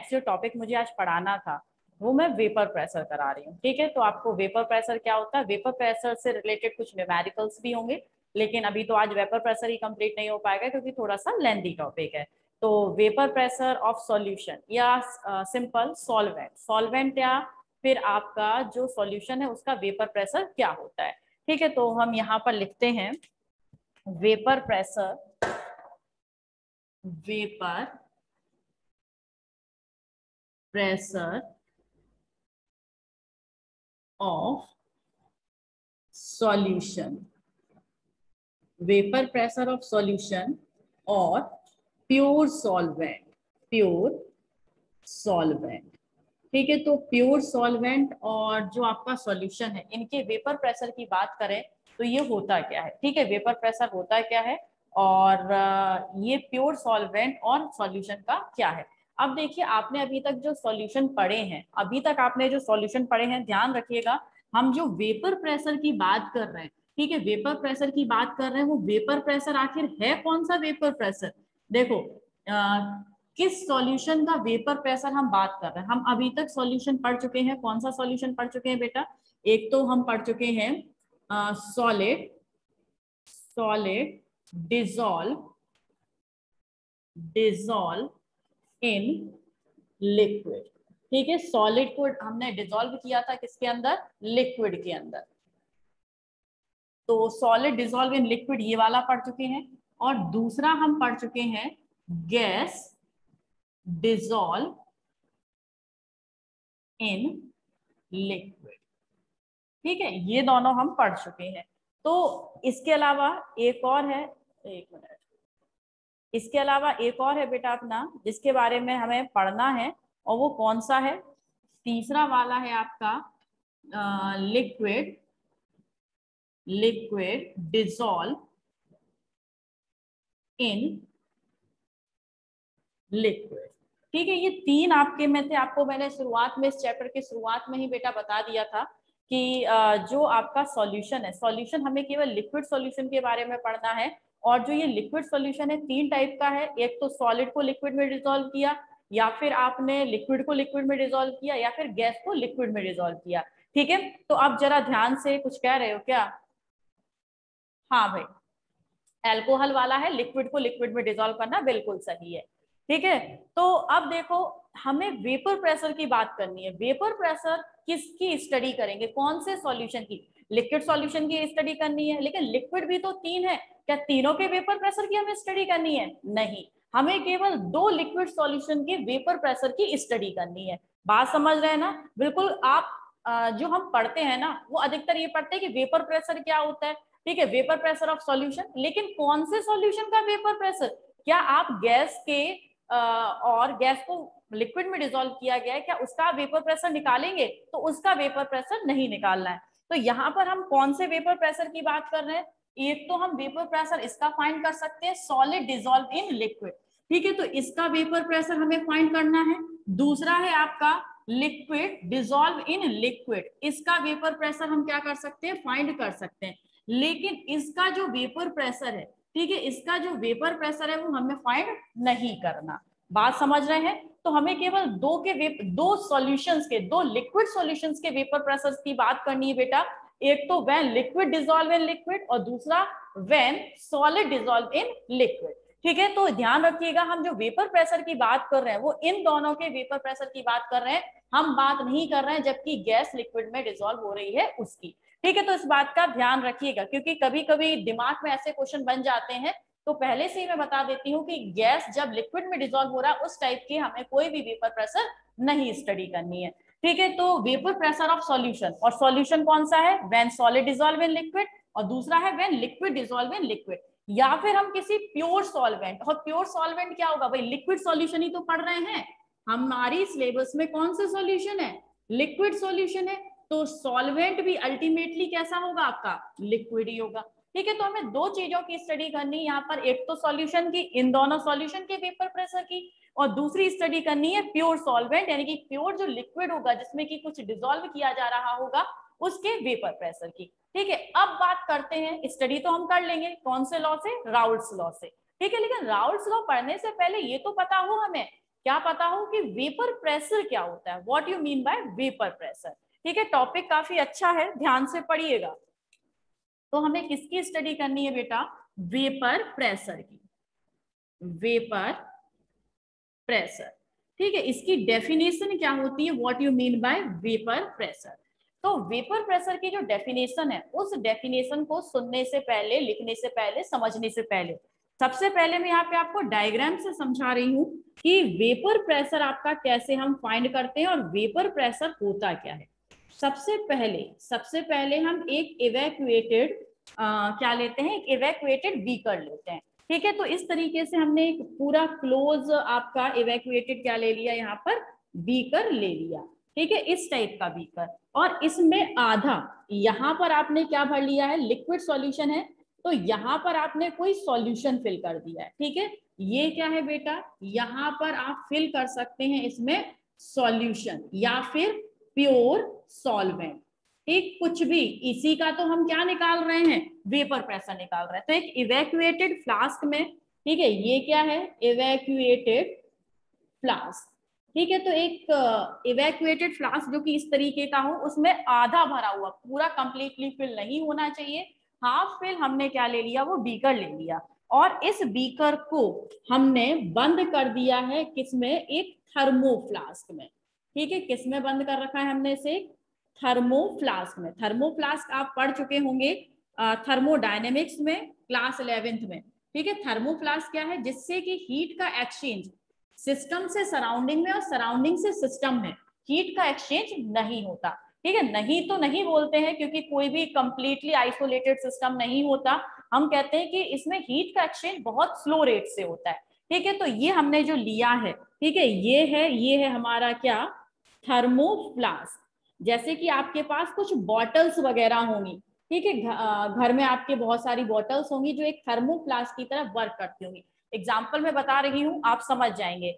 Next जो topic मुझे आज पढ़ाना था वो मैं वेपर प्रेशर करा रही हूँ। ठीक है, तो आपको वेपर प्रेशर क्या होता है, वेपर प्रेशर से रिलेटेड कुछ न्यूमेरिकल्स भी होंगे, लेकिन अभी तो आज वेपर प्रेशर ही कंप्लीट नहीं हो पाएगा क्योंकि थोड़ा सा लेंथी टॉपिक है। तो वेपर प्रेशर ऑफ सॉल्यूशन या सिंपल सॉल्वेंट, सॉल्वेंट या फिर आपका जो सॉल्यूशन है उसका वेपर प्रेशर क्या होता है। ठीक है, तो हम यहाँ पर लिखते हैं vapour pressure, vapour pressure of solution, vapour pressure of solution और प्योर सॉल्वेंट, प्योर सॉल्वेंट। ठीक है, तो प्योर सॉल्वेंट और जो आपका सॉल्यूशन है इनके वेपर प्रेशर की बात करें तो ये होता क्या है। ठीक है, वेपर प्रेशर होता क्या है और ये प्योर सॉल्वेंट और सॉल्यूशन का क्या है। अब देखिए, आपने अभी तक जो सॉल्यूशन पढ़े हैं, अभी तक आपने जो सॉल्यूशन पढ़े हैं, ध्यान रखिएगा हम जो वेपर प्रेशर की बात कर रहे हैं, ठीक है, वेपर प्रेशर की बात कर रहे हैं, वो वेपर प्रेशर आखिर है कौन सा वेपर प्रेशर। देखो किस सॉल्यूशन का वेपर प्रेशर हम बात कर रहे हैं। हम अभी तक सॉल्यूशन पढ़ चुके हैं, कौन सा सॉल्यूशन पढ़ चुके हैं बेटा, एक तो हम पढ़ चुके हैं solid, solid dissolve, dissolve in liquid. ठीक है, सॉलिड को हमने डिसॉल्व किया था किसके अंदर, लिक्विड के अंदर। तो सॉलिड डिसॉल्व इन लिक्विड ये वाला पढ़ चुके हैं, और दूसरा हम पढ़ चुके हैं गैस डिसॉल्व इन लिक्विड। ठीक है, ये दोनों हम पढ़ चुके हैं। तो इसके अलावा एक और है, एक मिनट, इसके अलावा एक और है बेटा अपना जिसके बारे में हमें पढ़ना है, और वो कौन सा है, तीसरा वाला है आपका liquid, liquid dissolve in liquid. ठीक है, ये तीन आपके में थे, आपको मैंने शुरुआत में, इस चैप्टर के शुरुआत में ही बेटा बता दिया था कि जो आपका सॉल्यूशन है, सॉल्यूशन हमें केवल लिक्विड सॉल्यूशन के बारे में पढ़ना है, और जो ये लिक्विड सॉल्यूशन है तीन टाइप का है, एक तो सॉलिड को लिक्विड में डिसॉल्व किया, या फिर आपने लिक्विड को लिक्विड में डिसॉल्व किया, या फिर गैस को लिक्विड में डिसॉल्व किया। ठीक है, तो आप जरा ध्यान से कुछ कह रहे हो क्या। हाँ भाई, एल्कोहल वाला है, लिक्विड को लिक्विड में डिसॉल्व करना, बिल्कुल सही है। ठीक है, तो अब देखो हमें वेपर प्रेशर की बात करनी है। वेपर प्रेशर किसकी स्टडी करेंगे, कौन से सॉल्यूशन की, लिक्विड सॉल्यूशन की स्टडी करनी है, लेकिन लिक्विड भी तो तीन है, क्या तीनों के वेपर प्रेशर की हमें स्टडी करनी है, नहीं, हमें केवल दो लिक्विड सॉल्यूशन के वेपर प्रेशर की स्टडी करनी है। बात समझ रहे हैं ना, बिल्कुल। आप जो हम पढ़ते हैं ना वो अधिकतर ये पढ़ते हैं कि वेपर प्रेशर क्या होता है। ठीक है, वेपर प्रेशर ऑफ सॉल्यूशन, लेकिन कौन से सॉल्यूशन का वेपर प्रेशर, क्या आप गैस के और गैस को लिक्विड में डिसॉल्व किया गया है, क्या उसका वेपर प्रेशर निकालेंगे, तो उसका वेपर प्रेशर नहीं निकालना है। तो यहाँ पर हम कौन से वेपर प्रेशर की बात कर रहे हैं, एक तो हम वेपर प्रेशर इसका फाइंड कर सकते हैं, सॉलिड डिसॉल्व इन लिक्विड। ठीक है, तो इसका वेपर प्रेशर हमें फाइंड करना है। दूसरा है आपका लिक्विड डिसॉल्व इन लिक्विड, इसका वेपर प्रेशर हम क्या कर सकते हैं, फाइंड कर सकते हैं, लेकिन इसका जो वेपर प्रेशर है, ठीक है, इसका जो वेपर प्रेशर है वो हमें फाइंड नहीं करना। बात समझ रहे हैं, तो हमें केवल दो सॉल्यूशंस के, दो लिक्विड सॉल्यूशंस के वेपर प्रेशर की बात करनी है बेटा। एक तो when liquid dissolve in liquid, और दूसरा when solid dissolve in liquid. ठीक है, तो ध्यान रखिएगा हम जो वेपर प्रेशर की बात कर रहे हैं वो इन दोनों के वेपर प्रेशर की बात कर रहे हैं, हम बात नहीं कर रहे हैं जबकि गैस लिक्विड में डिसॉल्व हो रही है उसकी। ठीक है, तो इस बात का ध्यान रखिएगा क्योंकि कभी कभी दिमाग में ऐसे क्वेश्चन बन जाते हैं। तो पहले से ही मैं बता देती हूँ कि गैस जब लिक्विड में डिसॉल्व हो रहा है उस टाइप की हमें कोई भी वेपर प्रेशर नहीं स्टडी करनी है। ठीक है, तो वेपर प्रेशर ऑफ सॉल्यूशन, और सॉल्यूशन कौन सा है, when solid dissolve in liquid, और दूसरा है when liquid dissolve in liquid, या फिर हम किसी प्योर सॉल्वेंट। और प्योर सॉल्वेंट क्या होगा भाई, लिक्विड सॉल्यूशन ही तो पढ़ रहे हैं, हमारी सिलेबस में कौन सा सॉल्यूशन है, लिक्विड सॉल्यूशन है, तो सॉल्वेंट भी अल्टीमेटली कैसा होगा आपका, लिक्विड ही होगा। ठीक है, तो हमें दो चीजों की स्टडी करनी है यहाँ पर, एक तो सॉल्यूशन की, इन दोनों सॉल्यूशन के वेपर प्रेशर की, और दूसरी स्टडी करनी है प्योर सॉल्वेंट यानी कि प्योर जो लिक्विड होगा जिसमें कि कुछ डिसॉल्व किया जा रहा होगा उसके वेपर प्रेशर की। ठीक है, अब बात करते हैं, स्टडी तो हम कर लेंगे कौन से लॉ से, राउल्ट्स लॉ से। ठीक है, लेकिन राउल्ट्स लॉ पढ़ने से पहले ये तो पता हो हमें क्या पता हो कि वेपर प्रेशर क्या होता है, what you mean by vapour pressure. ठीक है, टॉपिक काफी अच्छा है, ध्यान से पढ़िएगा। तो हमें किसकी स्टडी करनी है बेटा, वेपर प्रेशर की, वेपर प्रेशर। ठीक है, इसकी डेफिनेशन क्या होती है, what you mean by vapour pressure. तो वेपर प्रेशर की जो डेफिनेशन है, उस डेफिनेशन को सुनने से पहले, लिखने से पहले, समझने से पहले, सबसे पहले मैं यहाँ पे आपको डायग्राम से समझा रही हूँ कि वेपर प्रेशर आपका कैसे हम फाइंड करते हैं और वेपर प्रेशर होता क्या है। सबसे पहले हम एक इवैक्यूएटेड क्या लेते हैं, एक इवैक्यूएटेड बीकर लेते हैं। ठीक है, तो इस तरीके से हमने एक पूरा क्लोज आपका इवैक्यूएटेड क्या ले लिया, यहाँ पर बीकर ले लिया। ठीक है, इस टाइप का बीकर, और इसमें आधा यहाँ पर आपने क्या भर लिया है, लिक्विड सॉल्यूशन है, तो यहाँ पर आपने कोई सॉल्यूशन फिल कर दिया है। ठीक है, ये क्या है बेटा, यहाँ पर आप फिल कर सकते हैं इसमें सॉल्यूशन या फिर प्योर सॉल्वेंट। ठीक, कुछ भी, इसी का तो हम क्या निकाल रहे हैं, वेपर प्रेशर निकाल रहे हैं। तो एक इवैक्यूएटेड फ्लास्क में, ठीक है, ये क्या है, इवैक्यूएटेड फ्लास्क। ठीक है, तो एक इवैक्यूएटेड फ्लास्क जो कि इस तरीके का हो, उसमें आधा भरा हुआ, पूरा कंप्लीटली फिल नहीं होना चाहिए, हाफ फिल हमने क्या ले लिया, वो बीकर ले लिया, और इस बीकर को हमने बंद कर दिया है किसमें, एक थर्मोफ्लास्क में। ठीक है, किसमें बंद कर रखा है हमने इसे, थर्मोफ्लास्क में। थर्मोफ्लास्क आप पढ़ चुके होंगे थर्मोडायनेमिक्स में, क्लास 11th में। ठीक है, थर्मोफ्लास्क क्या है, जिससे कि हीट का एक्सचेंज सिस्टम से सराउंडिंग में और सराउंडिंग से सिस्टम में हीट का एक्सचेंज नहीं होता। ठीक है, नहीं तो नहीं बोलते हैं क्योंकि कोई भी कंप्लीटली आइसोलेटेड सिस्टम नहीं होता, हम कहते हैं कि इसमें हीट का एक्सचेंज बहुत स्लो रेट से होता है। ठीक है, तो ये हमने जो लिया है, ठीक है, ये है हमारा क्या, थर्मोफ्लास्क। जैसे कि आपके पास कुछ बॉटल्स वगैरह होंगी, ठीक है, घर में आपके बहुत सारी बॉटल्स होंगी जो एक थर्मोफ्लास्क की तरह वर्क करती होंगी। एग्जाम्पल में बता रही हूँ, आप समझ जाएंगे।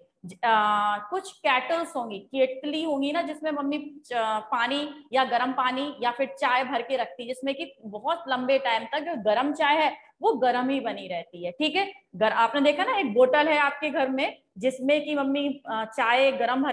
कुछ कैटल्स होंगी, केटली होंगी ना, जिसमें मम्मी पानी या गर्म पानी या फिर चाय भर के रखती है, जिसमें कि बहुत लंबे टाइम तक जो गर्म चाय है वो गर्म ही बनी रहती है। ठीक है, आपने देखा ना, एक बोतल है आपके घर में जिसमें कि मम्मी चाय गर्म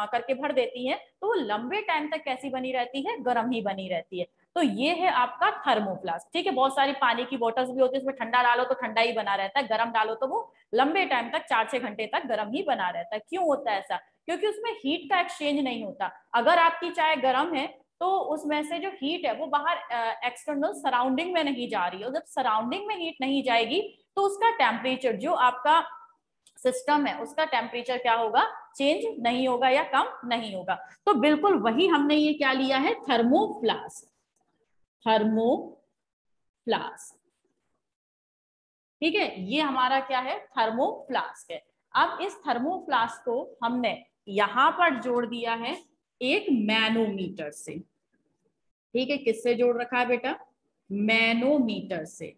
करके भर देती है, तो वो लंबे टाइम तक कैसी बनी रहती है, गर्म ही बनी रहती है। तो ये है आपका थर्मोफ्लास्क। ठीक है, बहुत सारी पानी की बोतल्स भी होती है, उसमें ठंडा डालो तो ठंडा ही बना रहता है, गर्म डालो तो वो लंबे टाइम तक 4-6 घंटे तक गर्म ही बना रहता है। क्यों होता है ऐसा, क्योंकि उसमें हीट का एक्सचेंज नहीं होता। अगर आपकी चाय गर्म है तो उसमें से जो हीट है वो बाहर एक्सटर्नल सराउंडिंग में नहीं जा रही है, और जब सराउंडिंग में हीट नहीं जाएगी तो उसका टेम्परेचर, जो आपका सिस्टम है उसका टेम्परेचर क्या होगा, चेंज नहीं होगा या कम नहीं होगा। तो बिल्कुल वही हमने ये क्या लिया है, थर्मोफ्लास्क, थर्मोफ्लास्क। ठीक है, ये हमारा क्या है, थर्मोफ्लास्क है। अब इस थर्मोफ्लास्क को हमने यहां पर जोड़ दिया है एक मैनोमीटर से। ठीक है, किससे जोड़ रखा है बेटा, मैनोमीटर से।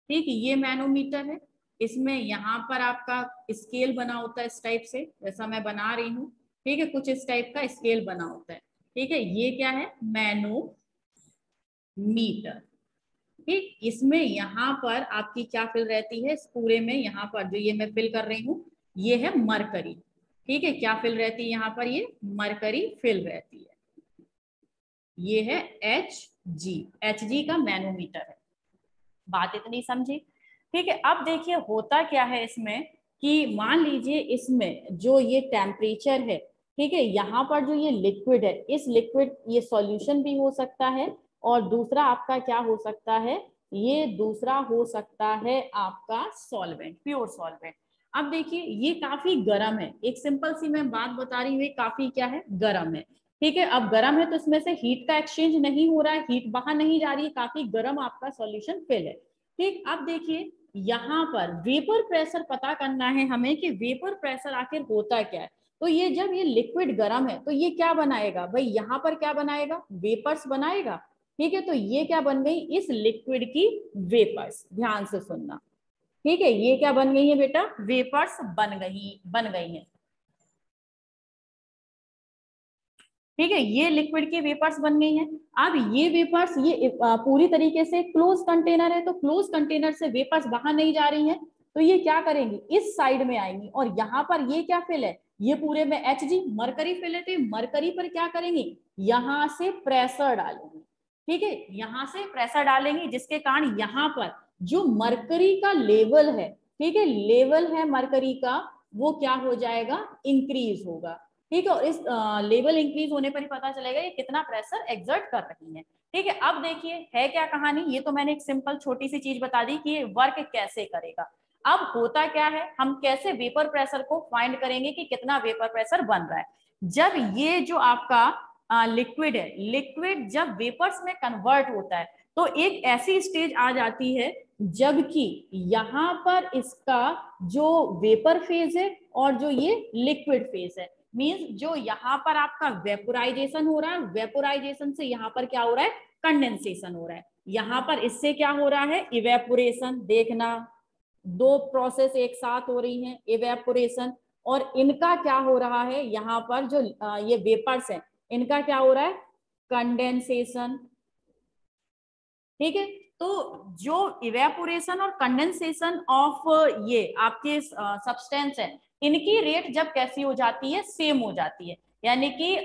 ठीक, ये मैनोमीटर है, इसमें यहाँ पर आपका स्केल बना होता है इस टाइप से, जैसा मैं बना रही हूँ। ठीक है, कुछ इस टाइप का स्केल बना होता है। ठीक है, ये क्या है, मैनोमीटर। ठीक, इसमें यहाँ पर आपकी क्या फिल रहती है, इस पूरे में यहाँ पर जो ये मैं फिल कर रही हूँ, ये है मरकरी। ठीक है, क्या फिल रहती है यहाँ पर, ये मरकरी फिल रहती है। ये है Hg का मैनोमीटर है। बात इतनी समझी। ठीक है, अब देखिए होता क्या है इसमें, कि मान लीजिए इसमें जो ये टेम्परेचर है, ठीक है, यहाँ पर जो ये लिक्विड है, इस लिक्विड, ये सॉल्यूशन भी हो सकता है, और दूसरा आपका क्या हो सकता है, ये दूसरा हो सकता है आपका सॉल्वेंट, प्योर सॉल्वेंट। अब देखिए ये काफी गर्म है, एक सिंपल सी मैं बात बता रही हूँ, ये काफी क्या है, गर्म है। ठीक है, अब गर्म है तो इसमें से हीट का एक्सचेंज नहीं हो रहा है, हीट बाहर नहीं जा रही है, काफी गर्म आपका सॉल्यूशन फिल है। ठीक, अब देखिए यहाँ पर वेपर प्रेशर पता करना है हमें कि वेपर प्रेशर आखिर होता क्या है। तो ये जब ये लिक्विड गर्म है तो ये क्या बनाएगा भाई, यहाँ पर क्या बनाएगा, वेपर्स बनाएगा। ठीक है, तो ये क्या बन गई, इस लिक्विड की वेपर्स। ध्यान से सुनना, ठीक है, ये क्या बन गई है बेटा, वेपर्स बन गई हैं। ठीक है, ये लिक्विड की वेपर्स बन गई हैं। अब ये वेपर्स, ये पूरी तरीके से क्लोज कंटेनर है, तो क्लोज कंटेनर से वेपर्स बाहर नहीं जा रही हैं, तो ये क्या करेंगी, इस साइड में आएंगी, और यहाँ पर ये क्या फिल है, ये पूरे में Hg मरकरी फिल है, तो मरकरी पर क्या करेंगे, यहाँ से प्रेशर डालेंगे। ठीक है, यहाँ से प्रेशर डालेंगे, जिसके कारण यहाँ पर जो मरकरी का लेवल है, ठीक है, लेवल है मरकरी का, वो क्या हो जाएगा, इंक्रीज होगा। ठीक है, और इस लेवल इंक्रीज होने पर ही पता चलेगा ये कितना प्रेशर एक्सर्ट कर रही है। ठीक है, अब देखिए है क्या कहानी, ये तो मैंने एक सिंपल छोटी सी चीज बता दी कि ये वर्क कैसे करेगा। अब होता क्या है, हम कैसे वेपर प्रेशर को फाइंड करेंगे कि कितना वेपर प्रेशर बन रहा है। जब ये जो आपका लिक्विड है, लिक्विड जब वेपर्स में कन्वर्ट होता है, तो एक ऐसी स्टेज आ जाती है जबकि यहाँ पर इसका जो वेपर फेज है और जो ये लिक्विड फेज है, मींस जो यहाँ पर आपका वेपोराइजेशन हो रहा है, वेपोराइजेशन से यहाँ पर क्या हो रहा है, कंडेंसेशन हो रहा है। यहाँ पर इससे क्या हो रहा है, इवेपोरेशन। देखना, दो प्रोसेस एक साथ हो रही हैं, इवेपोरेशन, और इनका क्या हो रहा है, यहाँ पर जो ये वेपर्स है, इनका क्या हो रहा है, कंडेंसेशन। ठीक है, तो जो इवेपोरेशन और कंडेंसेशन ऑफ ये आपके सब्सटेंस है, इनकी रेट जब कैसी हो जाती है, सेम हो जाती है। यानी कि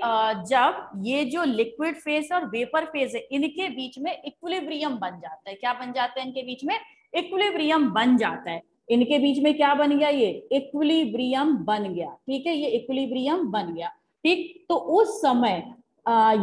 जब ये जो लिक्विड फेज और वेपर फेज है, इनके बीच में इक्विलिब्रियम बन जाता है। क्या बन जाता है, इनके बीच में इक्विलिब्रियम बन जाता है। इनके बीच में क्या बन गया, ये इक्विलिब्रियम बन गया। ठीक है, ये इक्विलिब्रियम बन गया। ठीक, तो उस समय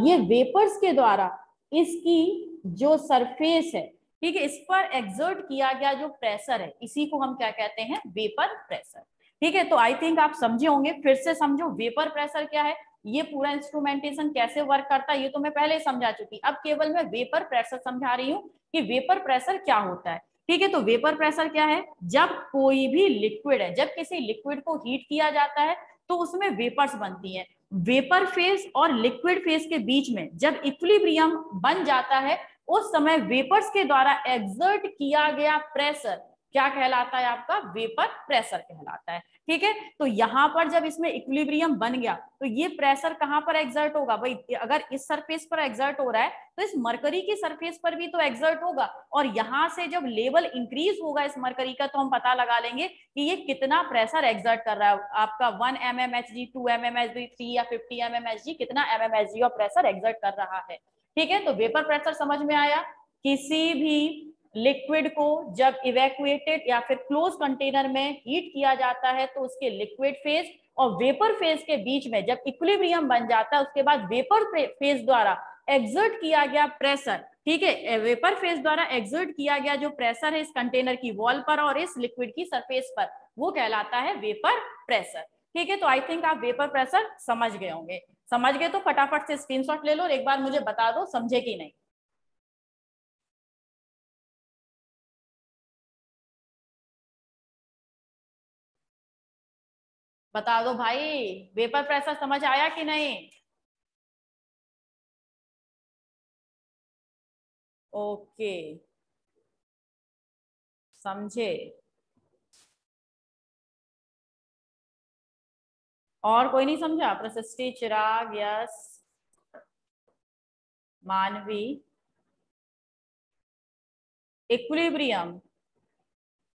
ये वेपर्स के द्वारा इसकी जो सरफेस है, ठीक है, इस पर एक्सर्ट किया गया जो प्रेशर है, इसी को हम क्या कहते हैं, वेपर प्रेशर। ठीक है, तो आई थिंक आप समझे होंगे, फिर से समझो वेपर प्रेशर क्या है, ये पूरा इंस्ट्रूमेंटेशन कैसे वर्क करता है, ये तो मैं पहले ही समझा चुकी। अब केवल मैं वेपर प्रेशर समझा रही हूँ कि वेपर प्रेशर क्या होता है। ठीक है, तो वेपर प्रेशर क्या है, जब कोई भी लिक्विड है, जब किसी लिक्विड को हीट किया जाता है तो उसमें वेपर्स बनती हैं। वेपर फेज और लिक्विड फेज के बीच में जब इक्विलिब्रियम बन जाता है, उस समय वेपर्स के द्वारा एक्सर्ट किया गया प्रेशर क्या कहलाता है, आपका वेपर प्रेशर कहलाता है। ठीक है, तो यहां पर जब इसमें इक्विलिब्रियम बन गया, तो ये प्रेशर कहां पर एक्सर्ट होगा भाई, अगर इस सरफेस पर एक्सर्ट हो रहा है तो इस मरकरी की सरफेस पर भी तो एक्सर्ट होगा, और यहां से जब लेवल इंक्रीज होगा इस मरकरी का, तो हम पता लगा लेंगे कि ये कितना प्रेशर एक्सर्ट कर रहा है। आपका 1 mmHg, 2 mmHg, 3 या 50 mmHg, कितना mmHg और प्रेशर एक्सर्ट कर रहा है। ठीक है, तो वेपर प्रेशर समझ में आया। किसी भी लिक्विड को जब इवैक्यूएटेड या फिर क्लोज कंटेनर में हीट किया जाता है, तो उसके लिक्विड फेज और वेपर फेज के बीच में जब इक्विलिब्रियम बन जाता है, उसके बाद वेपर फेज द्वारा एक्सर्ट किया गया प्रेशर, ठीक है, वेपर फेज द्वारा एक्सर्ट किया गया जो प्रेशर है इस कंटेनर की वॉल पर और इस लिक्विड की सरफेस पर, वो कहलाता है वेपर प्रेशर। ठीक है, तो आई थिंक आप वेपर प्रेशर समझ गए होंगे। समझ गए तो फटाफट से स्क्रीनशॉट ले लो और एक बार मुझे बता दो समझे कि नहीं। बता दो भाई, वेपर प्रेशर समझ आया कि नहीं। ओके, समझे। और कोई नहीं समझा, प्रशस्ति, चिराग, यस, मानवी, इक्विलिब्रियम।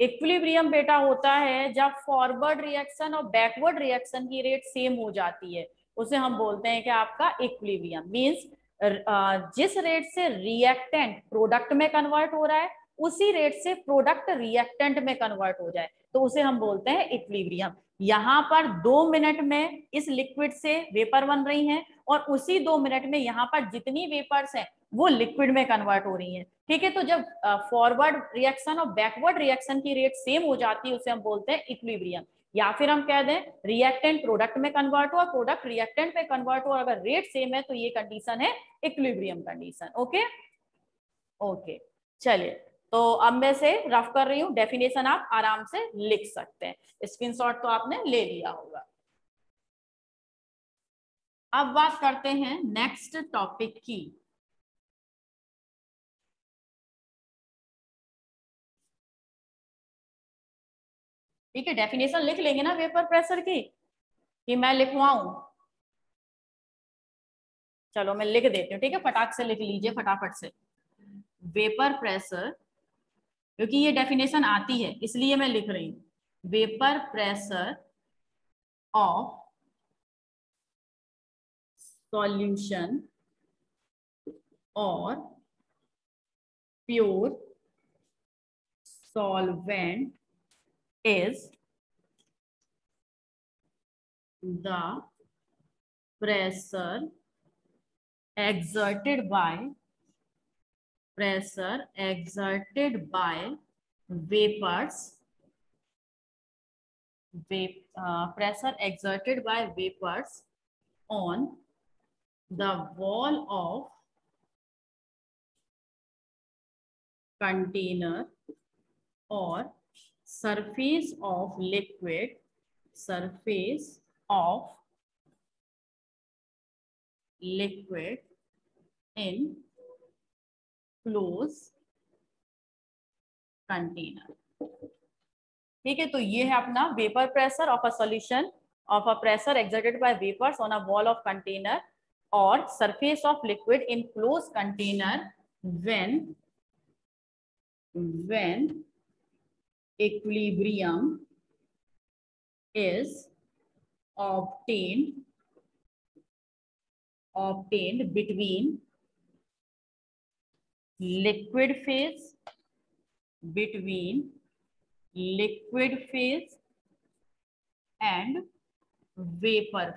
इक्विलिब्रियम बेटा होता है जब फॉरवर्ड रिएक्शन और बैकवर्ड रिएक्शन की रेट सेम हो जाती है, उसे हम बोलते हैं कि आपका इक्विलिब्रियम। मींस जिस रेट से रिएक्टेंट प्रोडक्ट में कन्वर्ट हो रहा है, उसी रेट से प्रोडक्ट रिएक्टेंट में कन्वर्ट हो जाए, तो उसे हम बोलते हैं इक्विलिब्रियम। यहाँ पर 2 मिनट में इस लिक्विड से वेपर बन रही हैं, और उसी 2 मिनट में यहाँ पर जितनी वेपर्स हैं वो लिक्विड में कन्वर्ट हो रही हैं। ठीक है, तो जब फॉरवर्ड रिएक्शन और बैकवर्ड रिएक्शन की रेट सेम हो जाती है, उसे हम बोलते हैं इक्विलिब्रियम। या फिर हम कह दें रिएक्टेंट प्रोडक्ट में कन्वर्ट हो और प्रोडक्ट रिएक्टेंट में कन्वर्ट हो, अगर रेट सेम है तो ये कंडीशन है इक्विलिब्रियम कंडीशन। ओके ओके, चलिए, तो अब मैं से रफ कर रही हूँ, डेफिनेशन आप आराम से लिख सकते हैं, स्क्रीनशॉट तो आपने ले लिया होगा। अब बात करते हैं नेक्स्ट टॉपिक की। ठीक है, डेफिनेशन लिख लेंगे ना वेपर प्रेशर की, कि मैं लिखवाऊं? चलो मैं लिख देती हूँ, ठीक है, फटाक से लिख लीजिए फटाफट से। वेपर प्रेशर, क्योंकि ये डेफिनेशन आती है इसलिए मैं लिख रही हूँ। वेपर प्रेशर ऑफ सॉल्यूशन और pure solvent is the pressure exerted by vapors pressure exerted by vapors on the wall of container or surface of liquid in closed container। ठीक है, तो ये है अपना vapour pressure of a solution of a pressure exerted by vapours on a wall of container और surface of liquid in close container when equilibrium is obtained between liquid phase and vapour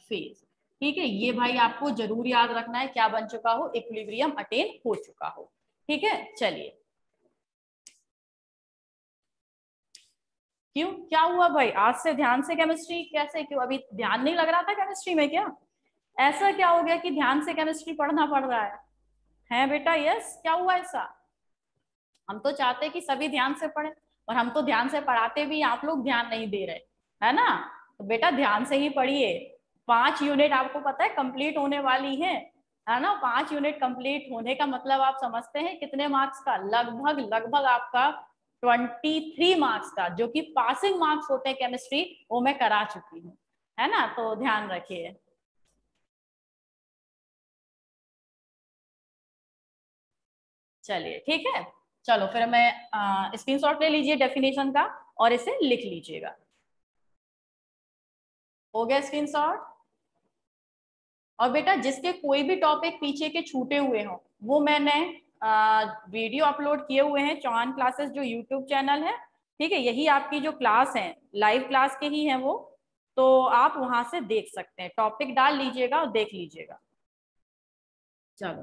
phase. ठीक है, ये भाई आपको जरूर याद रखना है, क्या बन चुका हो, इक्विलिब्रियम अटेन हो चुका हो। ठीक है, चलिए। क्यों, क्या हुआ भाई, आज से ध्यान से केमिस्ट्री कैसे, क्यों अभी ध्यान नहीं लग रहा था केमिस्ट्री में क्या? ऐसा क्या हो गया कि ध्यान से केमिस्ट्री पढ़ना पड़ रहा है बेटा? यस, क्या हुआ ऐसा? हम तो चाहते हैं कि सभी ध्यान से पढ़े, और हम तो ध्यान से पढ़ाते भी, आप लोग ध्यान नहीं दे रहे, है ना? तो बेटा ध्यान से ही पढ़िए। 5 यूनिट आपको पता है कंप्लीट होने वाली है ना? 5 यूनिट कंप्लीट होने का मतलब आप समझते हैं कितने मार्क्स का? लगभग लगभग आपका 23 मार्क्स का, जो कि पासिंग मार्क्स होते हैं केमिस्ट्री, वो मैं करा चुकी हूँ, है ना? तो ध्यान रखिए। चलिए ठीक है, चलो फिर मैं स्क्रीनशॉट ले लीजिए डेफिनेशन का और इसे लिख लीजिएगा। हो गया स्क्रीनशॉट? और बेटा जिसके कोई भी टॉपिक पीछे के छूटे हुए हों, वो मैंने वीडियो अपलोड किए हुए हैं, चौहान क्लासेस जो यूट्यूब चैनल है। ठीक है, यही आपकी जो क्लास है, लाइव क्लास के ही है वो, तो आप वहां से देख सकते हैं, टॉपिक डाल लीजिएगा और देख लीजिएगा। चलो,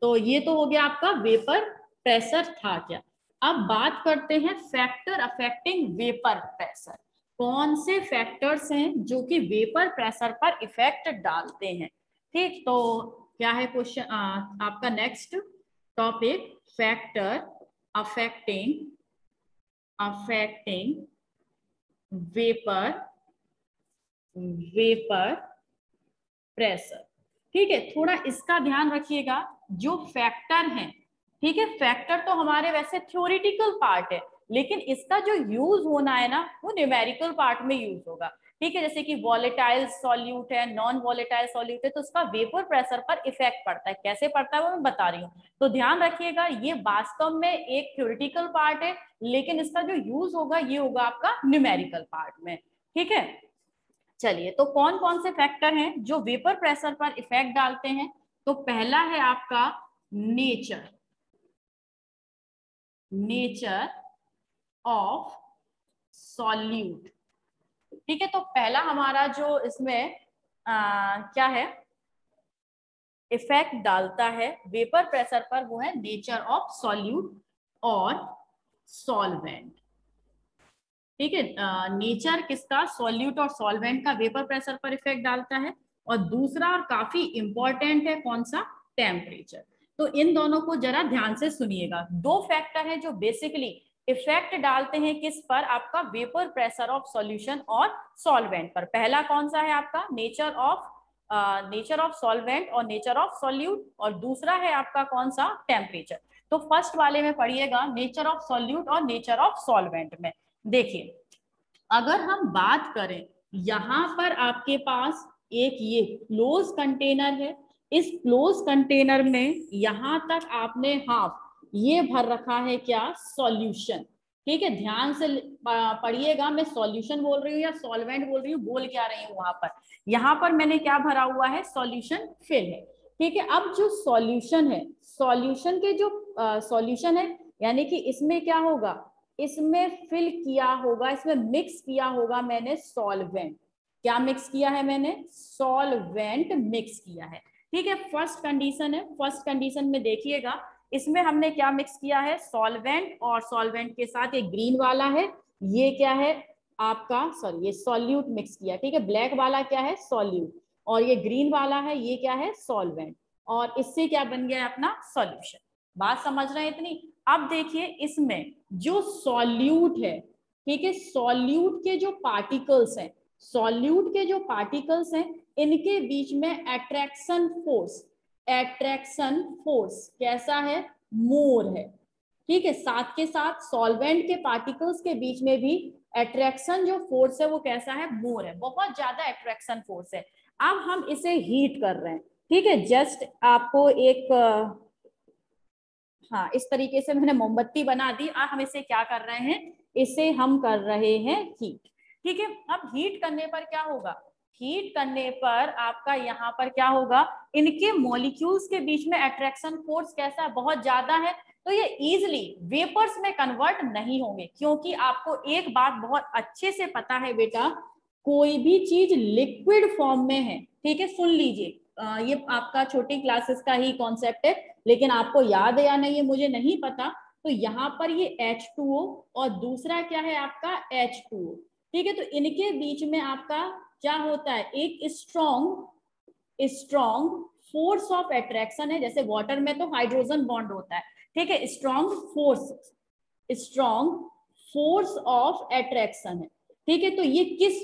तो ये तो हो गया आपका वेपर प्रेशर था क्या। अब बात करते हैं फैक्टर अफेक्टिंग वेपर प्रेशर। कौन से फैक्टर्स हैं जो कि वेपर प्रेशर पर इफेक्ट डालते हैं? ठीक, तो क्या है क्वेश्चन आपका next topic, factor affecting vapour vapour pressure. ठीक है, थोड़ा इसका ध्यान रखिएगा, जो फैक्टर हैं, ठीक है, फैक्टर तो हमारे वैसे थ्योरेटिकल पार्ट है, लेकिन इसका जो यूज होना है ना, वो न्यूमेरिकल पार्ट में यूज होगा। ठीक है, जैसे कि वॉलेटाइल सॉल्यूट है, नॉन वॉलेटाइल सॉल्यूट है, तो उसका वेपर प्रेशर पर इफेक्ट पड़ता है। कैसे पड़ता है वो मैं बता रही हूँ, तो ध्यान रखिएगा, ये वास्तव में एक थ्योरेटिकल पार्ट है, लेकिन इसका जो यूज होगा ये होगा आपका न्यूमेरिकल पार्ट में। ठीक है, चलिए, तो कौन कौन से फैक्टर हैं जो वेपर प्रेशर पर इफेक्ट डालते हैं? तो पहला है आपका नेचर ऑफ सॉल्यूट। ठीक है, तो पहला हमारा जो इसमें क्या है, इफेक्ट डालता है वेपर प्रेशर पर, वो है नेचर ऑफ सॉल्यूट और सॉल्वेंट। ठीक है, नेचर किसका, सॉल्यूट और सॉल्वेंट का वेपर प्रेशर पर इफेक्ट डालता है। और दूसरा और काफी इंपॉर्टेंट है कौन सा, टेम्परेचर। तो इन दोनों को जरा ध्यान से सुनिएगा, दो फैक्टर हैं जो बेसिकली इफेक्ट डालते हैं किस पर, आपका वेपर प्रेशर ऑफ सॉल्यूशन और सॉल्वेंट पर। पहला कौन सा है आपका, नेचर ऑफ सॉल्वेंट और नेचर ऑफ सॉल्यूट, और दूसरा है आपका कौन सा, टेम्परेचर। तो फर्स्ट वाले में पढ़िएगा नेचर ऑफ सॉल्यूट और नेचर ऑफ सॉल्वेंट में। देखिए अगर हम बात करें, यहां पर आपके पास एक ये क्लोज कंटेनर है, इस क्लोज कंटेनर में यहां तक आपने हाफ ये भर रखा है क्या, सॉल्यूशन। ठीक है, ध्यान से पढ़िएगा, मैं सॉल्यूशन बोल रही हूँ या सॉल्वेंट बोल रही हूँ, बोल क्या रही हूँ वहां पर। यहाँ पर मैंने क्या भरा हुआ है, सॉल्यूशन फिल है। ठीक है, अब जो सॉल्यूशन है, सॉल्यूशन के जो सॉल्यूशन है, यानी कि इसमें क्या होगा, इसमें फिल किया होगा, इसमें मिक्स किया होगा मैंने सॉल्वेंट। क्या मिक्स किया है मैंने, सॉल्वेंट मिक्स किया है। ठीक है, फर्स्ट कंडीशन है, फर्स्ट कंडीशन में देखिएगा इसमें हमने क्या मिक्स किया है, सॉल्वेंट, और सॉल्वेंट के साथ एक ग्रीन वाला है, ये क्या है आपका, सॉरी ये सॉल्यूट मिक्स किया। ठीक है, ब्लैक वाला क्या है, सॉल्यूट, और ये ग्रीन वाला है, ये क्या है, सॉल्वेंट, और इससे क्या बन गया अपना सॉल्यूशन। बात समझ रहे हैं इतनी। अब देखिए इसमें जो सॉल्यूट है, ठीक है, सॉल्यूट के जो पार्टिकल्स हैं, सॉल्यूट के जो पार्टिकल्स हैं, इनके बीच में अट्रैक्शन फोर्स, अट्रैक्शन फोर्स कैसा है, मोर है। ठीक है, साथ के साथ सॉल्वेंट के पार्टिकल्स के बीच में भी अट्रैक्शन जो फोर्स है वो कैसा है, मोर है, बहुत ज्यादा अट्रैक्शन फोर्स है। अब हम इसे हीट कर रहे हैं। ठीक है, जस्ट आपको एक हाँ, इस तरीके से मैंने मोमबत्ती बना दी, और हम इसे क्या कर रहे हैं, इसे हम कर रहे हैं हीट। ठीक है, अब हीट करने पर क्या होगा, हीट करने पर आपका यहाँ पर क्या होगा, इनके मॉलिक्यूल्स के बीच में अट्रैक्शन फोर्स कैसा, बहुत ज्यादा है, तो ये इजिली वेपर्स में कन्वर्ट नहीं होंगे, क्योंकि आपको एक बात बहुत अच्छे से पता है बेटा, कोई भी चीज लिक्विड फॉर्म में है, ठीक है, सुन लीजिए, ये आपका छोटी क्लासेस का ही कॉन्सेप्ट है, लेकिन आपको याद है या नहीं ये मुझे नहीं पता। तो यहाँ पर ये H2O और दूसरा क्या है आपका H2O। ठीक है, तो इनके बीच में आपका क्या होता है, एक strong strong force of attraction है, जैसे वाटर में तो हाइड्रोजन बॉन्ड होता है। ठीक है, स्ट्रॉन्ग फोर्स ऑफ अट्रैक्शन है। ठीक है, तो ये किस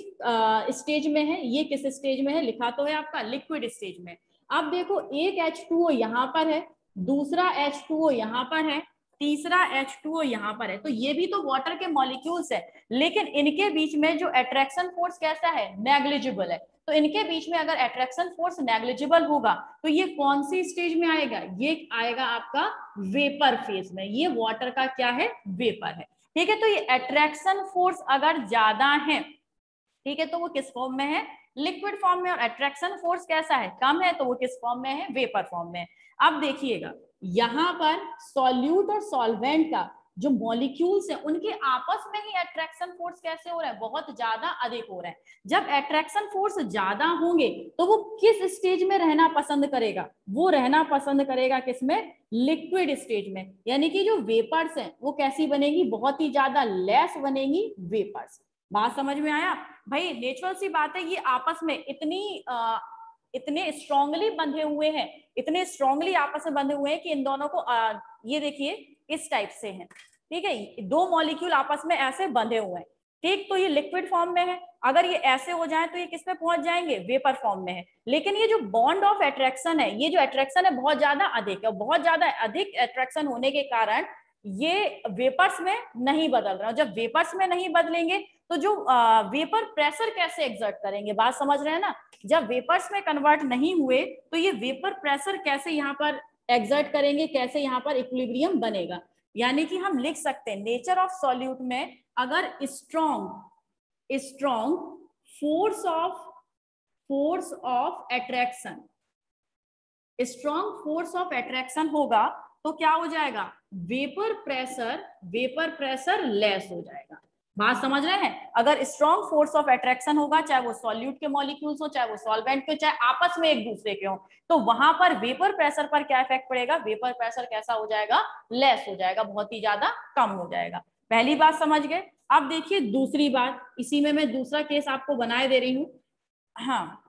स्टेज में है, ये किस स्टेज में है, लिखा तो है आपका लिक्विड स्टेज में। अब देखो एक H2O यहाँ पर है, दूसरा H2O यहाँ पर है, तीसरा H2O यहाँ पर है, तो ये भी तो वाटर के मॉलिक्यूल्स है, लेकिन इनके बीच में जो अट्रैक्शन फोर्स कैसा है, नेग्लिजिबल है। तो इनके बीच में अगर अट्रैक्शन फोर्स नेग्लिजिबल होगा तो ये कौन सी स्टेज में आएगा, ये आएगा आपका वेपर फेज में, ये वाटर का क्या है, वेपर है। ठीक है, तो ये अट्रैक्शन फोर्स अगर ज्यादा है, ठीक है, तो वो किस फॉर्म में है, लिक्विड फॉर्म में, और अट्रैक्शन फोर्स कैसा है, कम है, तो वो किस फॉर्म में है, वेपर फॉर्म में। अब देखिएगा यहां पर सॉल्यूट और सॉल्वेंट का जो मॉलिक्यूल्स है उनके आपस में ही अट्रैक्शन फोर्स कैसे हो रहा है, बहुत ज्यादा अधिक हो रहा है। जब अट्रैक्शन फोर्स ज्यादा होंगे तो वो किस स्टेज में रहना पसंद करेगा, वो रहना पसंद करेगा किसमें, लिक्विड स्टेज में, यानी कि जो वेपर्स हैं वो कैसी बनेगी, बहुत ही ज्यादा लेस बनेगी वेपर्स। बात समझ में आया भाई, नेचुरल सी बात है, ये आपस में इतने स्ट्रांगली बंधे हुए हैं, इतने स्ट्रांगली आपस में बंधे हुए हैं कि इन दोनों को ये देखिए इस टाइप से है। ठीक है, दो मॉलिक्यूल आपस में ऐसे बंधे हुए हैं। ठीक, तो ये लिक्विड फॉर्म में है, अगर ये ऐसे हो जाए तो ये किस में पहुंच जाएंगे, वेपर फॉर्म में है। लेकिन ये जो बॉन्ड ऑफ अट्रैक्शन है, ये जो अट्रैक्शन है बहुत ज्यादा अधिक है, बहुत ज्यादा अधिक अट्रैक्शन होने के कारण ये वेपर्स में नहीं बदल रहा है। जब वेपर्स में नहीं बदलेंगे तो जो वेपर प्रेशर कैसे एग्जर्ट करेंगे, बात समझ रहे हैं ना, जब वेपर्स में कन्वर्ट नहीं हुए तो ये वेपर प्रेशर कैसे यहाँ पर एग्जर्ट करेंगे, कैसे यहाँ पर इक्विलिब्रियम बनेगा। यानी कि हम लिख सकते हैं नेचर ऑफ सॉल्यूट में, अगर strong force of attraction, strong force of attraction होगा तो क्या हो जाएगा, वेपर प्रेशर लेस हो जाएगा। बात समझ रहे हैं, अगर स्ट्रॉन्ग फोर्स ऑफ अट्रैक्शन होगा, चाहे वो सॉल्यूट के मॉलिक्यूल्स हो, चाहे वो सॉल्वेंट के, चाहे आपस में एक दूसरे के हो, तो वहां पर वेपर प्रेशर पर क्या इफेक्ट पड़ेगा, वेपर प्रेशर कैसा हो जाएगा, लेस हो जाएगा, बहुत ही ज्यादा कम हो जाएगा। पहली बात समझ गए। अब देखिए दूसरी बात, इसी में मैं दूसरा केस आपको बनाए दे रही हूँ। हाँ,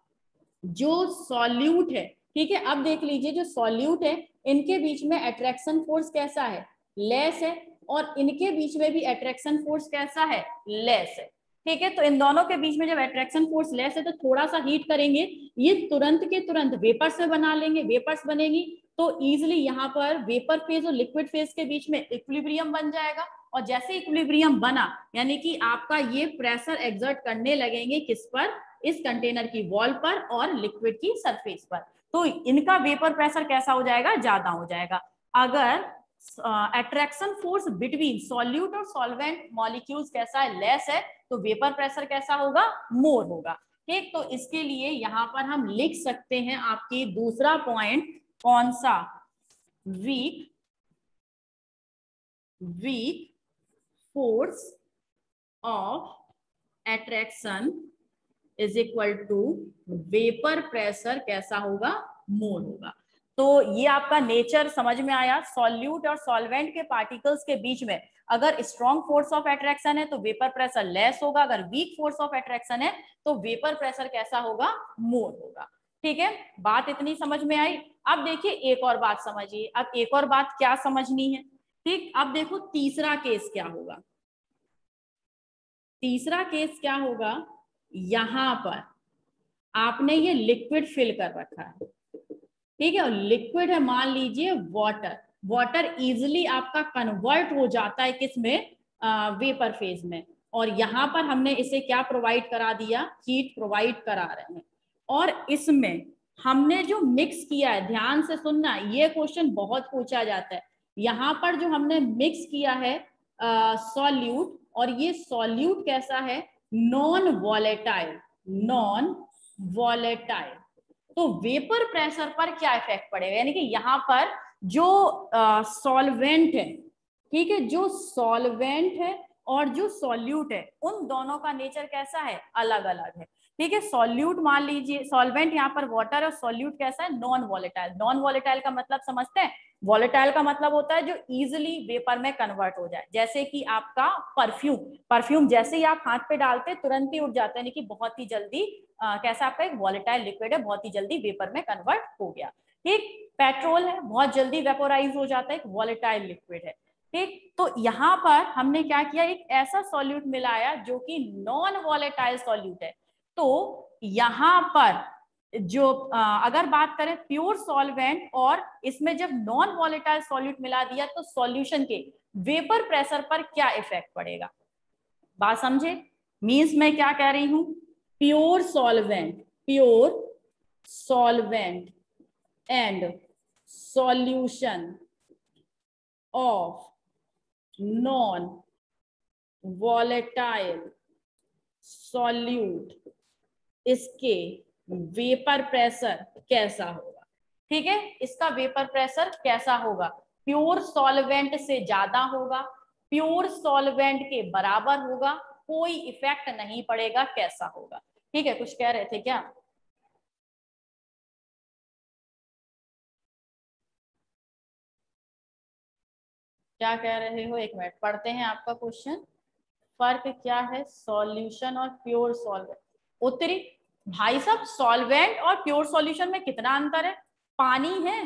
जो सॉल्यूट है, ठीक है, अब देख लीजिए जो सॉल्यूट है इनके बीच में अट्रैक्शन फोर्स कैसा है, लेस है, और इनके बीच में भी अट्रैक्शन फोर्स कैसा है, लेस है। ठीक है, तो इन दोनों के बीच में जब अट्रैक्शन फोर्स लेस है तो थोड़ा सा हीट करेंगे, ये तुरंत के तुरंत वेपर्स में बना लेंगे, वेपर्स बनेगी तो इजिली यहाँ पर वेपर फेज और लिक्विड फेज के बीच में इक्विलिब्रियम बन जाएगा। और जैसे इक्विलिब्रियम बना यानी कि आपका ये प्रेशर एक्सर्ट करने लगेंगे किस पर, इस कंटेनर की वॉल पर और लिक्विड की सरफेस पर, तो इनका वेपर प्रेशर कैसा हो जाएगा, ज्यादा हो जाएगा। अगर अट्रैक्शन फोर्स बिटवीन सॉल्यूट और सॉल्वेंट मॉलिक्यूल्स कैसा है, लेस है, तो वेपर प्रेशर कैसा होगा, मोर होगा। ठीक, तो इसके लिए यहां पर हम लिख सकते हैं आपकी दूसरा पॉइंट कौन सा, weak force of attraction is equal to vapour pressure कैसा होगा, मोर होगा। तो ये आपका नेचर समझ में आया। सॉल्यूट और सॉल्वेंट के पार्टिकल्स के बीच में अगर स्ट्रॉन्ग फोर्स ऑफ अट्रैक्शन है तो वेपर प्रेशर लेस होगा, अगर वीक फोर्स ऑफ अट्रैक्शन है तो वेपर प्रेशर कैसा होगा, मोर होगा। ठीक है, बात इतनी समझ में आई। अब देखिए एक और बात समझिए, अब एक और बात क्या समझनी है। ठीक, अब देखो तीसरा केस क्या होगा। तीसरा केस क्या होगा, यहां पर आपने ये लिक्विड फिल कर रखा है, ठीक है, और लिक्विड है मान लीजिए वाटर, वाटर इजिली आपका कन्वर्ट हो जाता है किसमें, वेपर फेज में, और यहां पर हमने इसे क्या प्रोवाइड करा दिया, हीट प्रोवाइड करा रहे हैं। और इसमें हमने जो मिक्स किया है, ध्यान से सुनना, ये क्वेश्चन बहुत पूछा जाता है। यहाँ पर जो हमने मिक्स किया है सॉल्यूट, और ये सॉल्यूट कैसा है, नॉन वॉलेटाइल, नॉन वॉलेटाइल, तो वेपर प्रेशर पर क्या इफेक्ट पड़ेगा, यानी कि यहाँ पर जो सॉल्वेंट है, ठीक है, जो सॉल्वेंट है और जो सॉल्यूट है, उन दोनों का नेचर कैसा है, अलग अलग है। ठीक है, सॉल्यूट मान लीजिए, सॉल्वेंट यहाँ पर वाटर और सॉल्यूट कैसा है, नॉन वॉलेटाइल। नॉन वॉलेटाइल का मतलब समझते हैं, वॉलेटाइल का मतलब होता है जो इजिली वेपर में कन्वर्ट हो जाए, जैसे कि आपका परफ्यूम, परफ्यूम जैसे ही आप हाथ पे डालते तुरंत ही उड़ जाता है, यानी कि बहुत ही जल्दी कैसा आपका एक वॉलेटाइल लिक्विड है, बहुत ही जल्दी वेपर में कन्वर्ट हो गया। ठीक, पेट्रोल है, बहुत जल्दी वेपोराइज हो जाता है, एक वॉलेटाइल लिक्विड है। ठीक, तो यहाँ पर हमने क्या किया, एक ऐसा सॉल्यूट मिलाया जो कि नॉन वॉलेटाइल सॉल्यूट है। तो यहाँ पर जो अगर बात करें प्योर सॉल्वेंट और इसमें जब नॉन वॉलेटाइल सॉल्यूट मिला दिया तो सॉल्यूशन के वेपर प्रेशर पर क्या इफेक्ट पड़ेगा, बात समझे। मींस मैं क्या कह रही हूं, pure solvent and solution of non volatile solute, इसके वेपर प्रेशर कैसा होगा। ठीक है, इसका वेपर प्रेशर कैसा होगा, प्योर सॉल्वेंट से ज्यादा होगा, प्योर सॉल्वेंट के बराबर होगा, कोई इफेक्ट नहीं पड़ेगा, कैसा होगा। ठीक है, कुछ कह रहे थे क्या, क्या कह रहे हो, एक मिनट पढ़ते हैं आपका क्वेश्चन। फर्क क्या है सॉल्यूशन और प्योर सॉल्वेंट, उत्तरी भाई साहब, सॉल्वेंट और प्योर सॉल्यूशन में कितना अंतर है, पानी है,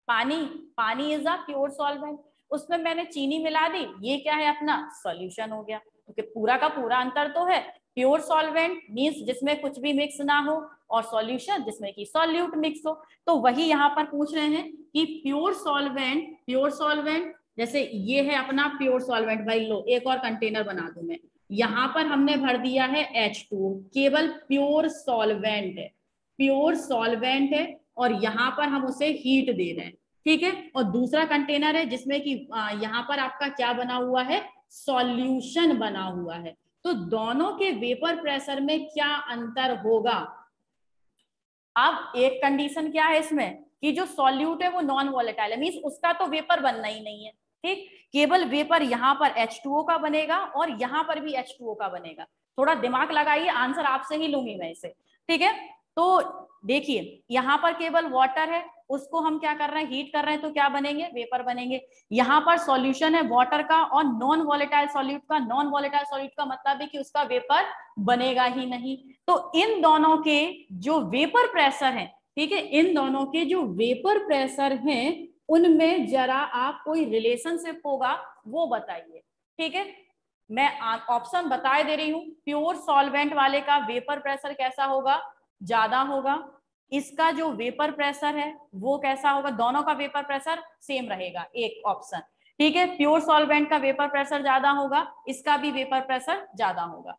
पानी, पानी इज अ प्योर सॉल्वेंट, उसमें मैंने चीनी मिला दी, ये क्या है अपना सॉल्यूशन हो गया, क्योंकि पूरा का पूरा अंतर तो है। प्योर सॉल्वेंट मींस जिसमें कुछ भी मिक्स ना हो, और सॉल्यूशन जिसमें कि सॉल्यूट मिक्स हो। तो वही यहाँ पर पूछ रहे हैं कि प्योर सॉल्वेंट जैसे ये है अपना प्योर सॉल्वेंट, भाई लो एक और कंटेनर बना दूं मैं, यहाँ पर हमने भर दिया है H2O, केवल प्योर सॉल्वेंट है, प्योर सॉल्वेंट है, और यहाँ पर हम उसे हीट दे रहे हैं। ठीक है, और दूसरा कंटेनर है जिसमें कि यहाँ पर आपका क्या बना हुआ है, सॉल्यूशन बना हुआ है। तो दोनों के वेपर प्रेशर में क्या अंतर होगा। अब एक कंडीशन क्या है इसमें कि जो सॉल्यूट है वो नॉन वॉलेटाइल है, मींस उसका तो वेपर बनना ही नहीं है। ठीक, केवल वेपर यहाँ पर H2O का बनेगा और यहाँ पर भी H2O का बनेगा। थोड़ा दिमाग लगाइए, आंसर आपसे ही लूंगी मैं इसे। ठीक है, तो देखिए यहाँ पर केवल वाटर है, उसको हम क्या कर रहे हैं, हीट कर रहे हैं, तो क्या बनेंगे, वेपर बनेंगे। यहाँ पर सॉल्यूशन है वाटर का और नॉन वॉलेटाइल सॉल्यूट का, नॉन वॉलेटाइल सॉल्यूट का मतलब है कि उसका वेपर बनेगा ही नहीं। तो इन दोनों के जो वेपर प्रेशर है, ठीक है, इन दोनों के जो वेपर प्रेशर हैं उनमें जरा आप कोई रिलेशनशिप होगा वो बताइए। ठीक है, मैं ऑप्शन बता दे रही हूं, प्योर सॉल्वेंट वाले का वेपर प्रेशर कैसा होगा, ज्यादा होगा, इसका जो वेपर प्रेशर है वो कैसा होगा, दोनों का वेपर प्रेशर सेम रहेगा, एक ऑप्शन। ठीक है, प्योर सॉल्वेंट का वेपर प्रेशर ज्यादा होगा, इसका भी वेपर प्रेशर ज्यादा होगा।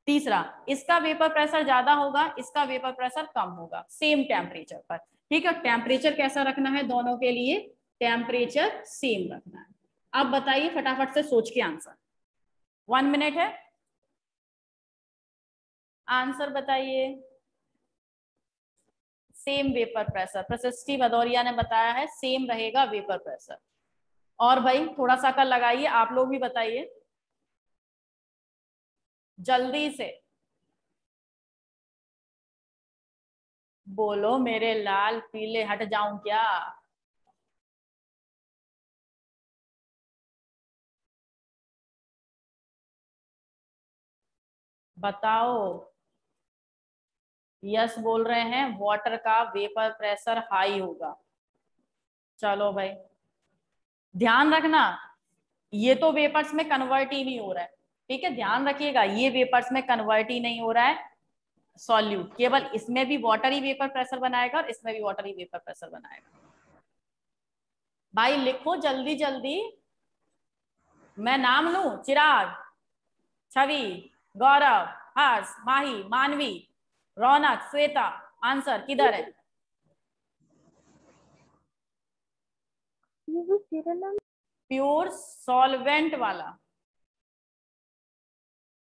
तीसरा, इसका वेपर प्रेशर ज्यादा होगा, इसका वेपर प्रेशर कम होगा सेम टेम्परेचर पर। ठीक है, टेम्परेचर कैसा रखना है दोनों के लिए, टेम्परेचर सेम रखना है। अब बताइए फटाफट से सोच के आंसर, 1 मिनट है, आंसर बताइए। सेम वेपर प्रेशर, प्रशस्ति भदौरिया ने बताया है सेम रहेगा वेपर प्रेशर। और भाई थोड़ा सा कर लगाइए, आप लोग भी बताइए जल्दी से, बोलो मेरे लाल पीले, हट जाऊं क्या? बताओ। यस बोल रहे हैं, वाटर का वेपर प्रेशर हाई होगा। चलो भाई, ध्यान रखना, ये तो वेपर्स में कन्वर्ट ही नहीं हो रहा है। ठीक है, ध्यान रखिएगा, ये वेपर्स में कन्वर्ट ही नहीं हो रहा है सॉल्यूट, केवल इसमें भी वाटर ही वेपर प्रेशर बनाएगा और इसमें भी वाटर ही वेपर प्रेशर बनाएगा। भाई लिखो जल्दी जल्दी, मैं नाम लूं, चिराग, छवि, गौरव, हर्ष, माही, मानवी, रौनक, श्वेता, आंसर किधर है? प्योर सॉल्वेंट वाला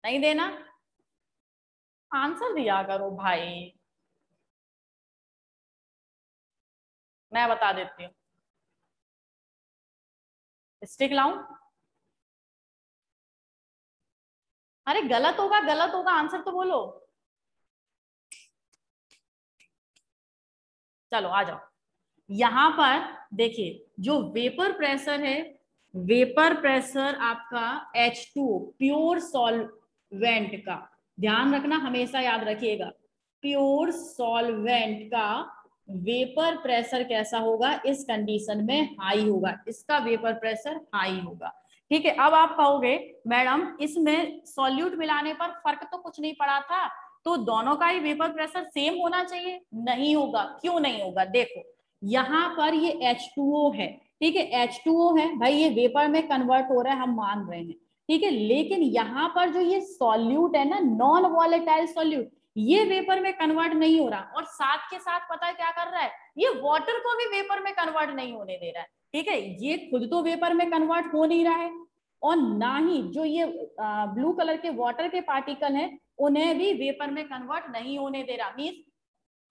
नहीं देना, आंसर दिया करो भाई। मैं बता देती हूँ, स्टिक लाऊं? अरे गलत होगा, गलत होगा, आंसर तो बोलो। चलो आ जाओ, यहां पर देखिए जो वेपर प्रेशर है, वेपर प्रेशर आपका H2O प्योर सॉल्वेंट का, ध्यान रखना हमेशा याद रखिएगा, प्योर सॉल्वेंट का वेपर प्रेशर कैसा होगा, इस कंडीशन में हाई होगा, इसका वेपर प्रेशर हाई होगा। ठीक है, अब आप कहोगे मैडम इसमें सॉल्यूट मिलाने पर फर्क तो कुछ नहीं पड़ा था, तो दोनों का ही वेपर प्रेशर सेम होना चाहिए। नहीं होगा, क्यों नहीं होगा, देखो यहाँ पर ये H2O है, ठीक है, H2O है भाई, ये वेपर में कन्वर्ट हो रहा है, हम मान रहे हैं, ठीक है, लेकिन यहाँ पर जो ये सॉल्यूट है ना, नॉन वॉलेटाइल सॉल्यूट, ये वेपर में कन्वर्ट नहीं हो रहा, और साथ के साथ पता है क्या कर रहा है, ये वाटर को भी वेपर में कन्वर्ट नहीं होने दे रहा है। ठीक है, ये खुद तो वेपर में कन्वर्ट हो नहीं रहा है, और ना ही जो ये ब्लू कलर के वाटर के पार्टिकल हैं उन्हें भी वेपर में कन्वर्ट नहीं होने दे रहा। मीन्स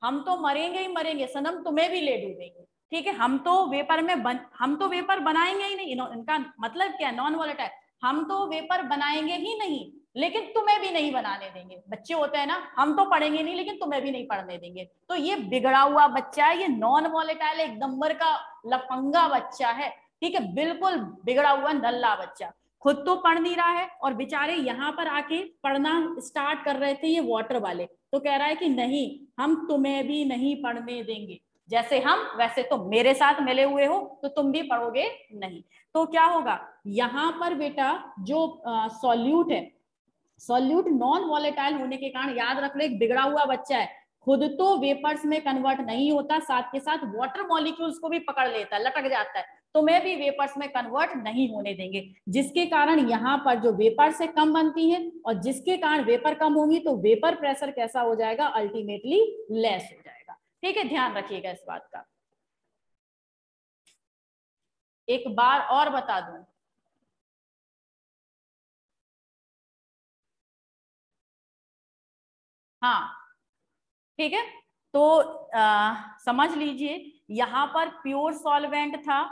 हम तो मरेंगे ही मरेंगे सनम, तुम्हें भी ले डूबेंगे। ठीक है, हम तो वेपर में हम तो वेपर बनाएंगे ही नहीं, इनका मतलब क्या, नॉन वोलेटाइल, हम तो वेपर बनाएंगे ही नहीं, लेकिन तुम्हें भी नहीं बनाने देंगे। बच्चे होते हैं ना, हम तो पढ़ेंगे नहीं लेकिन तुम्हें भी नहीं पढ़ने देंगे। तो ये बिगड़ा हुआ बच्चा है, ये नॉन वोलेटाइल एक नंबर का लफंगा बच्चा है। ठीक है, बिल्कुल बिगड़ा हुआ नल्ला बच्चा, खुद तो पढ़ नहीं रहा है, और बेचारे यहाँ पर आके पढ़ना स्टार्ट कर रहे थे ये वाटर वाले, तो कह रहा है कि नहीं हम तुम्हें भी नहीं पढ़ने देंगे, जैसे हम वैसे तुम मेरे साथ मिले हुए हो तो तुम भी पढ़ोगे नहीं। तो क्या होगा यहाँ पर बेटा, जो सॉल्यूट है, सॉल्यूट नॉन वॉलेटाइल होने के कारण, याद रख लो एक बिगड़ा हुआ बच्चा है, खुद तो वेपर्स में कन्वर्ट नहीं होता, साथ के साथ वाटर मॉलिक्यूल्स को भी पकड़ लेता है, लटक जाता है, तो मैं भी वेपर्स में कन्वर्ट नहीं होने देंगे, जिसके कारण यहाँ पर जो वेपर से कम बनती है, और जिसके कारण वेपर कम होगी तो वेपर प्रेशर कैसा हो जाएगा, अल्टीमेटली लेस हो जाएगा। ठीक है, ध्यान रखिएगा इस बात का। एक बार और बता दूं, हाँ ठीक है, तो समझ लीजिए यहाँ पर प्योर सॉल्वेंट था,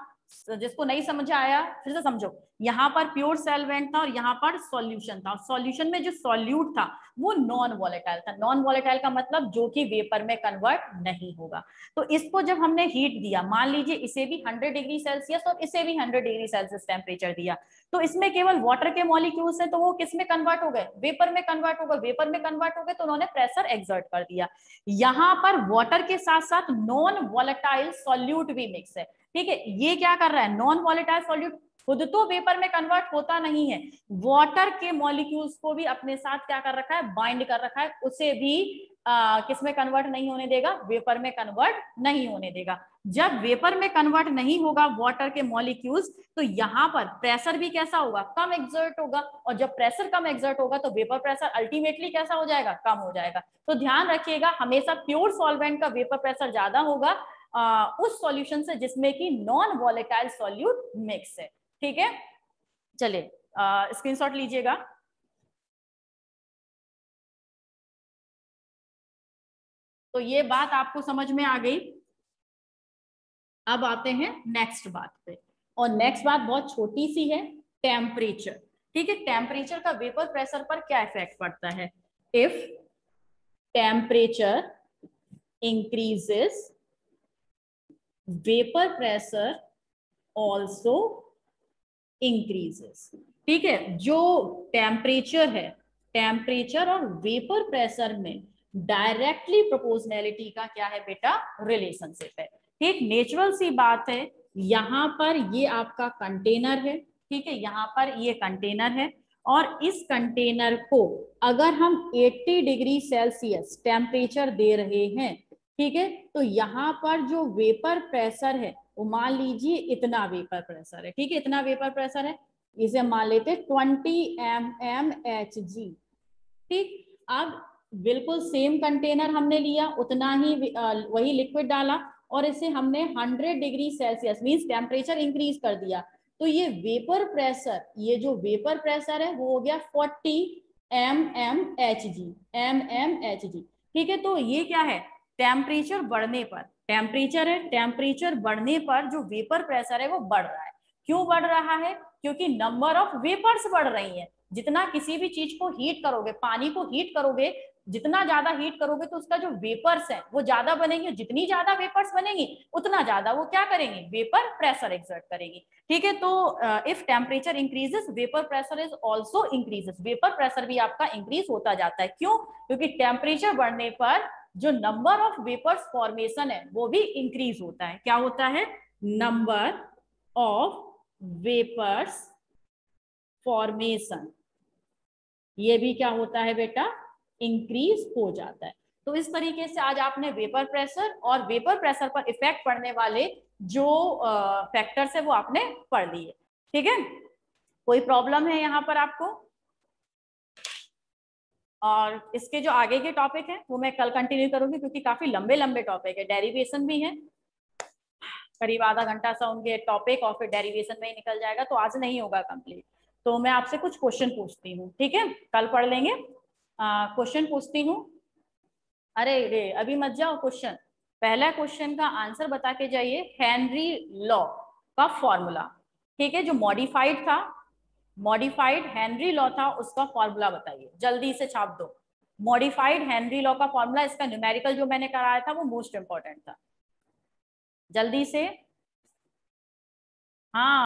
जिसको नहीं समझ आया फिर से समझो, यहाँ पर प्योर सॉल्वेंट था और यहाँ पर सॉल्यूशन था, सॉल्यूशन में जो सॉल्यूट था वो नॉन वॉलेटाइल था। नॉन वॉलेटाइल का मतलब जो कि वेपर में कन्वर्ट नहीं होगा। तो इसको जब हमने हीट दिया, मान लीजिए इसे भी 100 डिग्री सेल्सियस और इसे भी 100 डिग्री सेल्सियस टेम्परेचर दिया, तो इसमें केवल वाटर के मॉलिक्यूल्स हैं, तो वो किस में कन्वर्ट हो गए, वेपर में कन्वर्ट हो गए, वेपर में कन्वर्ट हो गए तो उन्होंने प्रेशर एक्सर्ट कर दिया। यहाँ पर वाटर के साथ साथ नॉन वॉलेटाइल सॉल्यूट भी मिक्स है। ठीक है, ये क्या कर रहा है, नॉन वॉलेटाइल सॉल्यूट खुद तो वेपर में कन्वर्ट होता नहीं है, वाटर के मॉलिक्यूल्स को भी अपने साथ क्या कर रखा है, बाइंड कर रखा है, उसे भी किस में कन्वर्ट नहीं होने देगा, वेपर में कन्वर्ट नहीं होने देगा। जब वेपर में कन्वर्ट नहीं होगा वाटर के मॉलिक्यूल्स, तो यहाँ पर प्रेशर भी कैसा होगा, कम एक्सर्ट होगा, और जब प्रेशर कम एक्सर्ट होगा तो वेपर प्रेशर अल्टीमेटली कैसा हो जाएगा, कम हो जाएगा। तो ध्यान रखिएगा हमेशा प्योर सॉल्वेंट का वेपर प्रेशर ज्यादा होगा उस सॉल्यूशन से जिसमें कि नॉन वॉलेटाइल सॉल्यूट मिक्स है। ठीक है, चलिए स्क्रीनशॉट लीजिएगा। तो ये बात आपको समझ में आ गई। अब आते हैं नेक्स्ट बात पे, और नेक्स्ट बात बहुत छोटी सी है, टेम्परेचर। ठीक है, टेम्परेचर का वेपर प्रेशर पर क्या इफेक्ट पड़ता है। If temperature increases, vapour pressure also increases. ठीक है, जो टेम्परेचर है, टेम्परेचर और वेपर प्रेशर में डायरेक्टली प्रोपोर्शनैलिटी का क्या है बेटा, रिलेशनशिप है। ठीक, नेचुरल सी बात है। यहाँ पर ये आपका कंटेनर है, ठीक है, यहाँ पर ये कंटेनर है, और इस कंटेनर को अगर हम 80 डिग्री सेल्सियस टेम्परेचर दे रहे हैं, ठीक है, तो यहाँ पर जो वेपर प्रेशर है वो मान लीजिए इतना वेपर प्रेशर है। ठीक है, इतना वेपर प्रेशर है, इसे मान लेते 20 mmHg। ठीक, अब बिल्कुल सेम कंटेनर हमने लिया, उतना ही वही लिक्विड डाला, और इसे हमने 100 degree Celsius means temperature increase कर दिया, तो ये वेपर प्रेशर, ये जो वेपर प्रेशर है वो हो गया 40 mmHg। ठीक है, तो ये क्या है, टेम्परेचर बढ़ने पर, टेम्परेचर है, टेम्परेचर बढ़ने पर जो वेपर प्रेशर है वो बढ़ रहा है। क्यों बढ़ रहा है, क्योंकि नंबर ऑफ वेपर्स बढ़ रही है। जितना किसी भी चीज को हीट करोगे, पानी को हीट करोगे, जितना ज्यादा हीट करोगे तो उसका जो वेपर्स है वो ज्यादा बनेंगे, जितनी ज्यादा वेपर्स बनेंगी उतना ज्यादा वो क्या करेंगे, वेपर प्रेशर एक्सर्ट करेगी। ठीक है, तो if temperature increases vapour pressure is also increases, vapour pressure भी आपका इंक्रीज होता जाता है। क्यों, क्योंकि टेम्परेचर बढ़ने पर जो नंबर ऑफ वेपर्स फॉर्मेशन है वो भी इंक्रीज होता है। क्या होता है, नंबर ऑफ वेपर्स फॉर्मेशन, ये भी क्या होता है बेटा, इंक्रीज हो जाता है। तो इस तरीके से आज आपने वेपर प्रेशर और वेपर प्रेशर पर इफेक्ट पड़ने वाले जो फैक्टर्स है वो आपने पढ़ लिए। ठीक है, कोई प्रॉब्लम है यहाँ पर आपको, और इसके जो आगे के टॉपिक है वो मैं कल कंटिन्यू करूंगी, क्योंकि काफी लंबे लंबे टॉपिक है, डेरिवेशन भी है, करीब आधा घंटा सा उनके टॉपिक और फिर डेरिवेशन में ही निकल जाएगा, तो आज नहीं होगा कंप्लीट। तो मैं आपसे कुछ क्वेश्चन पूछती हूँ, ठीक है, कल पढ़ लेंगे। क्वेश्चन पूछती हूँ, अरे रे अभी मत जाओ, क्वेश्चन, पहला क्वेश्चन का आंसर बता के जाइए, हेनरी लॉ का फॉर्मूला। ठीक है, जो मॉडिफाइड था, मॉडिफाइड हेनरी लॉ था, उसका फॉर्मूला बताइए, जल्दी से छाप दो। मॉडिफाइड हेनरी लॉ का फॉर्मूला, इसका न्यूमेरिकल जो मैंने कराया था वो मोस्ट इंपॉर्टेंट था, जल्दी से। हाँ